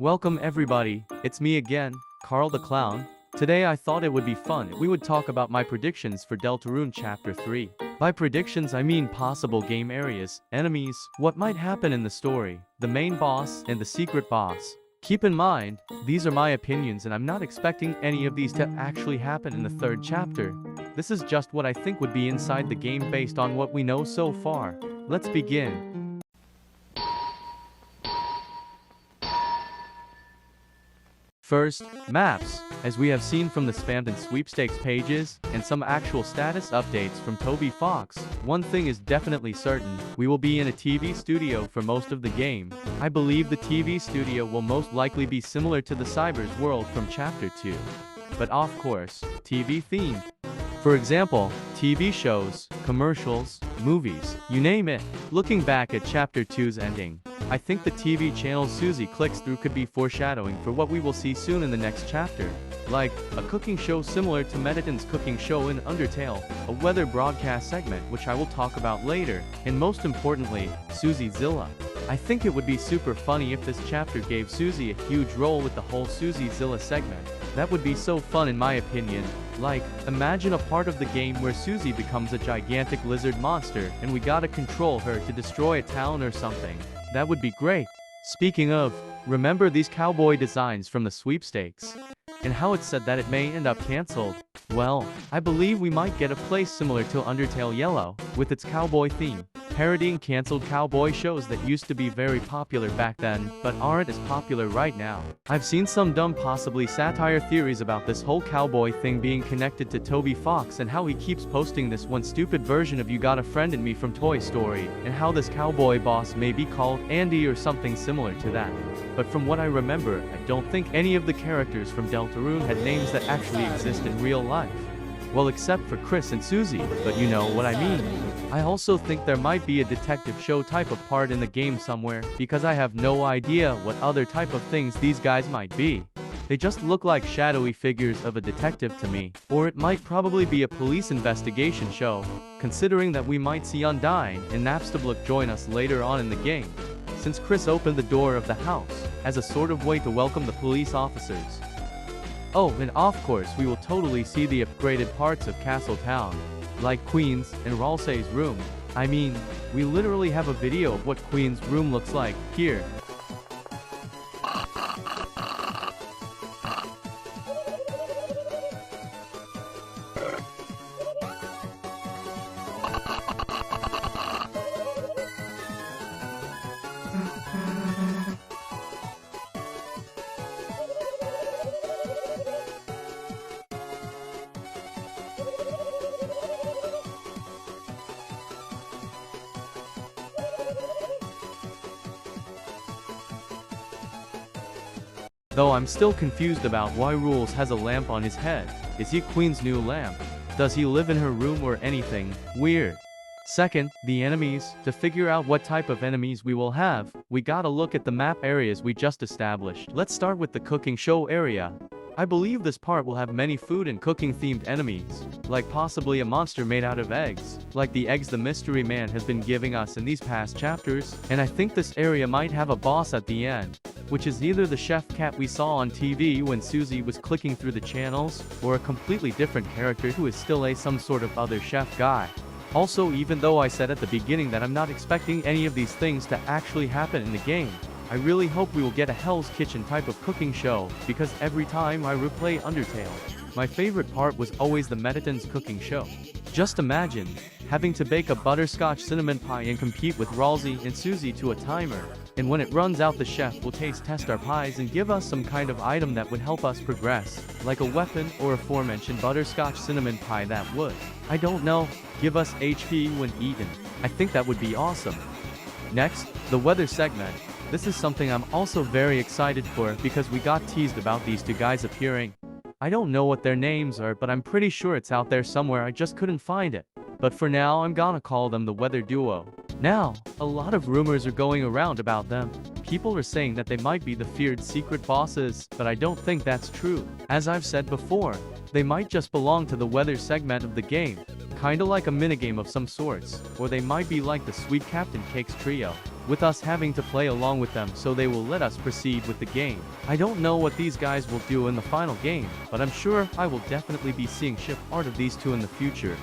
Welcome everybody, it's me again, Carl the Clown. Today I thought it would be fun if we would talk about my predictions for Deltarune Chapter 3. By predictions I mean possible game areas, enemies, what might happen in the story, the main boss, and the secret boss. Keep in mind, these are my opinions and I'm not expecting any of these to actually happen in the third chapter. This is just what I think would be inside the game based on what we know so far. Let's begin. First, maps. As we have seen from the spammed and sweepstakes pages, and some actual status updates from Toby Fox, one thing is definitely certain, we will be in a TV studio for most of the game. I believe the TV studio will most likely be similar to the Cyber's world from Chapter 2. But of course, TV themed. For example, TV shows, commercials, movies, you name it. Looking back at Chapter 2's ending, I think the TV channel Susie clicks through could be foreshadowing for what we will see soon in the next chapter. Like, a cooking show similar to Mediton's cooking show in Undertale, a weather broadcast segment which I will talk about later, and most importantly, Susie Zilla. I think it would be super funny if this chapter gave Susie a huge role with the whole Susie Zilla segment. That would be so fun in my opinion. Like, imagine a part of the game where Susie becomes a gigantic lizard monster and we gotta control her to destroy a town or something. That would be great. Speaking of, remember these cowboy designs from the sweepstakes? And how it said that it may end up cancelled? Well, I believe we might get a place similar to Undertale Yellow, with its cowboy theme, parodying cancelled cowboy shows that used to be very popular back then, but aren't as popular right now. I've seen some dumb possibly satire theories about this whole cowboy thing being connected to Toby Fox and how he keeps posting this one stupid version of You Got a Friend in Me from Toy Story, and how this cowboy boss may be called Andy or something similar to that. But from what I remember, I don't think any of the characters from Deltarune had names that actually exist in real life. Well, except for Chris and Susie, but you know what I mean. I also think there might be a detective show type of part in the game somewhere, because I have no idea what other type of things these guys might be. They just look like shadowy figures of a detective to me. Or it might probably be a police investigation show, considering that we might see Undyne and Napstablook join us later on in the game, since Chris opened the door of the house, as a sort of way to welcome the police officers. Oh, and of course we will totally see the upgraded parts of Castle Town, like Queen's and Ralsei's room. I mean, we literally have a video of what Queen's room looks like, here. Though I'm still confused about why Rules has a lamp on his head. Is he Queen's new lamp? Does he live in her room or anything? Weird. Second, the enemies. To figure out what type of enemies we will have, we gotta look at the map areas we just established. Let's start with the cooking show area. I believe this part will have many food and cooking themed enemies, like possibly a monster made out of eggs, like the eggs the mystery man has been giving us in these past chapters, and I think this area might have a boss at the end, which is either the chef cat we saw on TV when Susie was clicking through the channels, or a completely different character who is still some sort of other chef guy. Also, even though I said at the beginning that I'm not expecting any of these things to actually happen in the game, I really hope we will get a Hell's Kitchen type of cooking show, because every time I replay Undertale, my favorite part was always the Mediton's cooking show. Just imagine having to bake a butterscotch cinnamon pie and compete with Ralsei and Susie to a timer, and when it runs out the chef will test our pies and give us some kind of item that would help us progress, like a weapon or aforementioned butterscotch cinnamon pie that would, I don't know, give us HP when eaten. I think that would be awesome. Next, the weather segment. This is something I'm also very excited for because we got teased about these two guys appearing. I don't know what their names are, but I'm pretty sure it's out there somewhere, I just couldn't find it. But for now I'm gonna call them the weather duo. Now, a lot of rumors are going around about them. People are saying that they might be the feared secret bosses, but I don't think that's true. As I've said before, they might just belong to the weather segment of the game. kinda like a minigame of some sorts, or they might be like the Sweet Captain Cakes trio, with us having to play along with them so they will let us proceed with the game. I don't know what these guys will do in the final game, but I'm sure I will definitely be seeing ship art of these two in the future.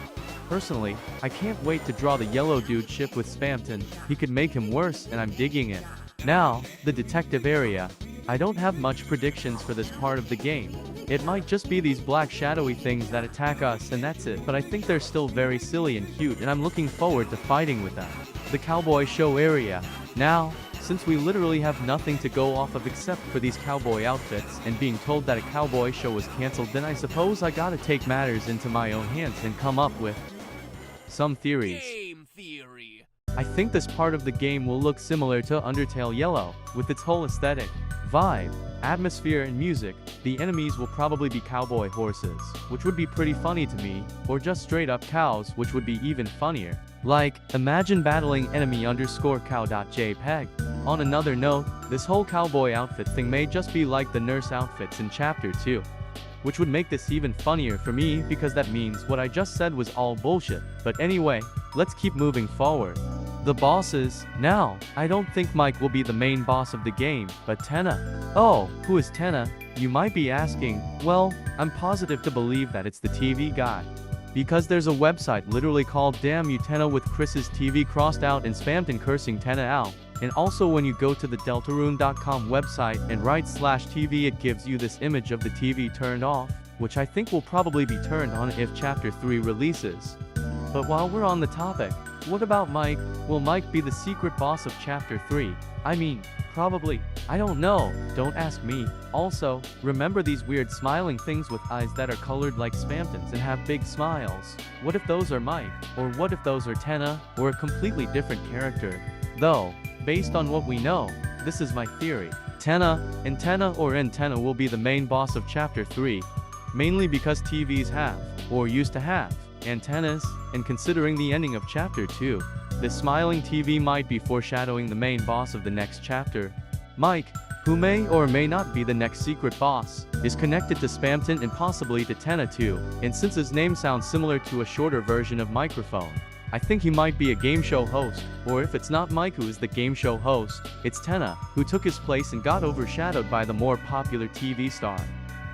Personally, I can't wait to draw the yellow dude ship with Spamton. He could make him worse and I'm digging it. Now, the detective area. I don't have much predictions for this part of the game. It might just be these black shadowy things that attack us and that's it, but I think they're still very silly and cute and I'm looking forward to fighting with them. The cowboy show area. Now, since we literally have nothing to go off of except for these cowboy outfits and being told that a cowboy show was cancelled, then I suppose I gotta take matters into my own hands and come up with some theories. Game theory. I think this part of the game will look similar to Undertale Yellow, with its whole aesthetic, vibe, atmosphere and music. The enemies will probably be cowboy horses, which would be pretty funny to me, or just straight up cows, which would be even funnier. Like, imagine battling enemy_cow.jpg. On another note, this whole cowboy outfit thing may just be like the nurse outfits in chapter 2. Which would make this even funnier for me because that means what I just said was all bullshit. But anyway, let's keep moving forward. The bosses. Now, I don't think Mike will be the main boss of the game, but Tenna. Oh, who is Tenna? You might be asking. Well, I'm positive to believe that it's the TV guy. Because there's a website literally called Damn You Tenna with Chris's TV crossed out and spammed and cursing Tenna out. And also when you go to the Deltarune.com website and write /TV, it gives you this image of the TV turned off, which I think will probably be turned on if chapter 3 releases. But while we're on the topic, what about Mike? Will Mike be the secret boss of chapter 3? I mean, probably. I don't know, don't ask me. Also, remember these weird smiling things with eyes that are colored like Spamtons and have big smiles? What if those are Mike? Or what if those are Tenna? Or a completely different character? Though, based on what we know, this is my theory. Tenna or Antenna will be the main boss of chapter 3. Mainly because TVs have, or used to have, antennas, and considering the ending of chapter 2, the smiling TV might be foreshadowing the main boss of the next chapter. Mike, who may or may not be the next secret boss, is connected to Spamton and possibly to Tenna too, and since his name sounds similar to a shorter version of microphone, I think he might be a game show host, or if it's not Mike who is the game show host, it's Tenna, who took his place and got overshadowed by the more popular TV star.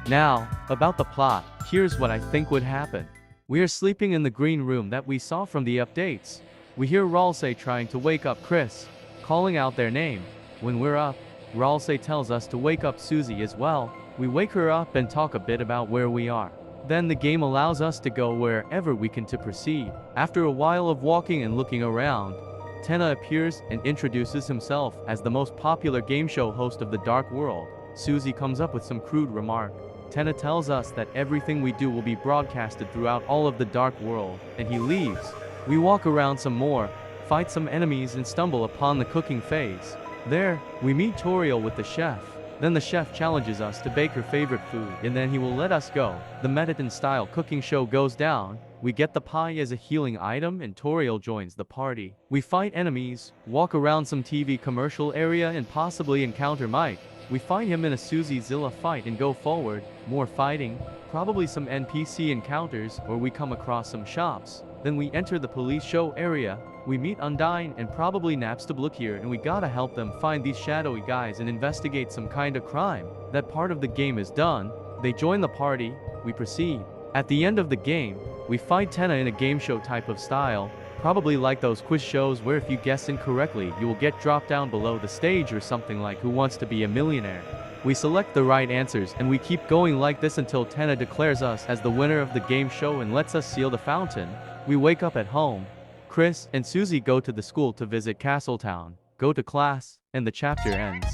Now, about the plot, here's what I think would happen. We are sleeping in the green room that we saw from the updates. We hear Ralsei trying to wake up Chris, calling out their name. When we're up, Ralsei tells us to wake up Susie as well. We wake her up and talk a bit about where we are. Then the game allows us to go wherever we can to proceed. After a while of walking and looking around, Tenna appears and introduces himself as the most popular game show host of the Dark World. Susie comes up with some crude remark. Tenna tells us that everything we do will be broadcasted throughout all of the Dark World, and he leaves. We walk around some more, fight some enemies and stumble upon the cooking phase. There, we meet Toriel with the chef. Then the chef challenges us to bake her favorite food and then he will let us go. The Mettaton-style cooking show goes down. We get the pie as a healing item and Toriel joins the party. We fight enemies, walk around some TV commercial area and possibly encounter Mike. We find him in a Susie Zilla fight and go forward. More fighting, probably some NPC encounters, or we come across some shops. Then we enter the police show area. We meet Undyne and probably Napstablook here and we gotta help them find these shadowy guys and investigate some kind of crime. That part of the game is done. They join the party. We proceed. At the end of the game, we fight Tenna in a game show type of style. Probably like those quiz shows where if you guess incorrectly, you will get dropped down below the stage or something like Who Wants to Be a Millionaire. We select the right answers and we keep going like this until Tenna declares us as the winner of the game show and lets us seal the fountain. We wake up at home. Chris and Susie go to the school to visit Castletown, go to class, and the chapter ends.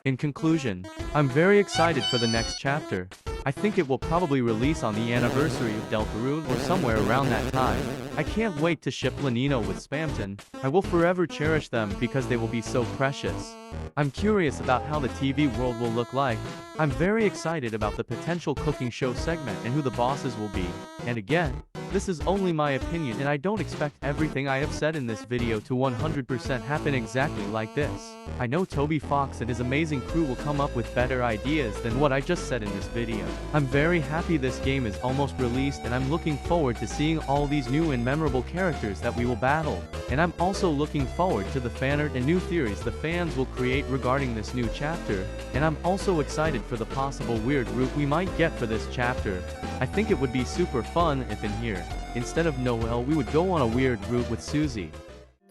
In conclusion, I'm very excited for the next chapter. I think it will probably release on the anniversary of Deltarune or somewhere around that time. I can't wait to ship Lanino with Spamton. I will forever cherish them because they will be so precious. I'm curious about how the TV world will look like. I'm very excited about the potential cooking show segment and who the bosses will be. And again, This is only my opinion and I don't expect everything I have said in this video to 100% happen exactly like this. I know Toby Fox and his amazing crew will come up with better ideas than what I just said in this video. I'm very happy this game is almost released and I'm looking forward to seeing all these new and memorable characters that we will battle. And I'm also looking forward to the fanart and new theories the fans will create regarding this new chapter, and I'm also excited for the possible weird route we might get for this chapter. I think it would be super fun if in here, instead of Noel we would go on a weird route with Susie.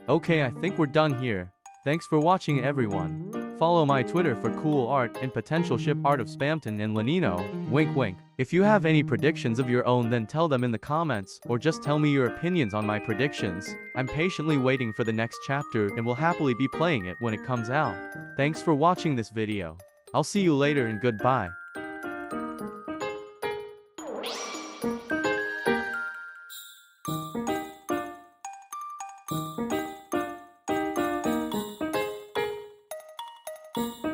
Okay, I think we're done here. Thanks for watching everyone. Follow my Twitter for cool art and potential ship art of Spamton and Lanino, wink wink. If you have any predictions of your own then tell them in the comments, or just tell me your opinions on my predictions. I'm patiently waiting for the next chapter and will happily be playing it when it comes out. Thanks for watching this video. I'll see you later and goodbye. You